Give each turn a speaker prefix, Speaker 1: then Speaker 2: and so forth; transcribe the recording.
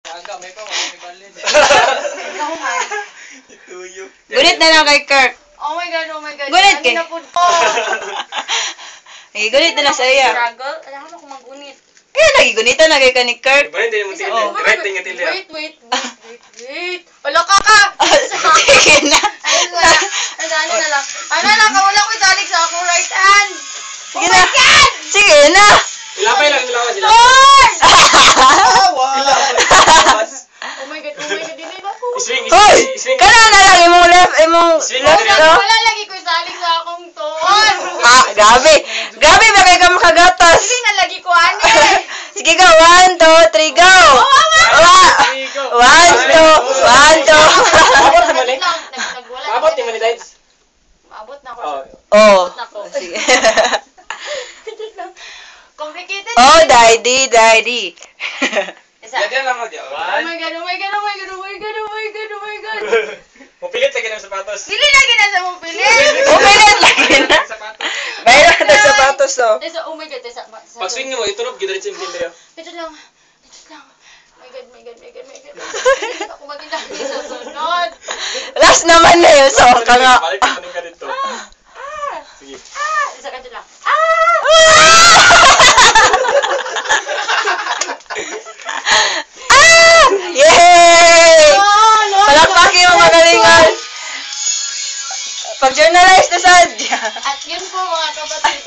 Speaker 1: Aga, may pa, may balid.
Speaker 2: Ikaw man.
Speaker 3: Ituyo.
Speaker 4: Gunit na lang kay Kirk.
Speaker 2: Oh my God, oh my God.
Speaker 4: Gunit kay.
Speaker 2: Ano na po to?
Speaker 4: Ay, gunit na lang sa iya.
Speaker 2: Struggle? Alam mo kung magunit.
Speaker 4: Kaya lagi gunitan na kay ka ni Kirk.
Speaker 3: Ba hindi mo tingin.
Speaker 4: Oh.
Speaker 3: Rating nga tilya.
Speaker 2: Wait. Wala ka ka!
Speaker 4: Sige na.
Speaker 2: Ayun, wala. Ano na lang. Ano lang, wala ko dalig sa akong right hand.
Speaker 4: Sige na. Sige na.
Speaker 3: Ilapay lang, ilapay sila.
Speaker 2: Lord!
Speaker 3: Awas.
Speaker 2: Oh my God, dili ba ko?
Speaker 3: Iswing,
Speaker 4: Hoy!
Speaker 3: iswing.
Speaker 4: Kana na lang imong left, imong
Speaker 3: Swing
Speaker 4: left
Speaker 3: na
Speaker 4: no?
Speaker 2: Wala lagi ko dalig sa akong ton.
Speaker 4: Ah, grabe. Grabe ba kay ka makagatas?
Speaker 2: Hindi na lagi ko ani.
Speaker 4: Sige ka, 1, 2, 3, go! One, two.
Speaker 3: Abot naman eh.
Speaker 2: Nagwala.
Speaker 3: Abot naman ni Dides.
Speaker 2: Abot na ako.
Speaker 3: Oh.
Speaker 4: Oh.
Speaker 2: Abot na ako.
Speaker 4: Sige.
Speaker 2: Complicated.
Speaker 4: Oh, daddy.
Speaker 2: Isa.
Speaker 3: Yan lang ako.
Speaker 2: Oh my God, oh my God, oh my God, oh my God, oh my God, oh my God.
Speaker 3: Mupilit lagi ng sapatos.
Speaker 2: Dili lagi na sa mong pilit.
Speaker 4: Umilit lagi na.
Speaker 3: Sapatos.
Speaker 4: Mayroon na sapatos to.
Speaker 2: Tesa, oh my God, tesa.
Speaker 3: Pag swing mo, itunog, gidiretso yung pinto.
Speaker 2: Ito lang. Oh my God. Hindi ako magindali sa sunod.
Speaker 4: Last naman na yun, so ka nga.
Speaker 3: Balik ka dito. Sige.
Speaker 2: Isa ka dyan lang.
Speaker 4: Yay! Palakpakin mo magalingan. Pag-journalize na sad.
Speaker 2: At yun po mga kapatid.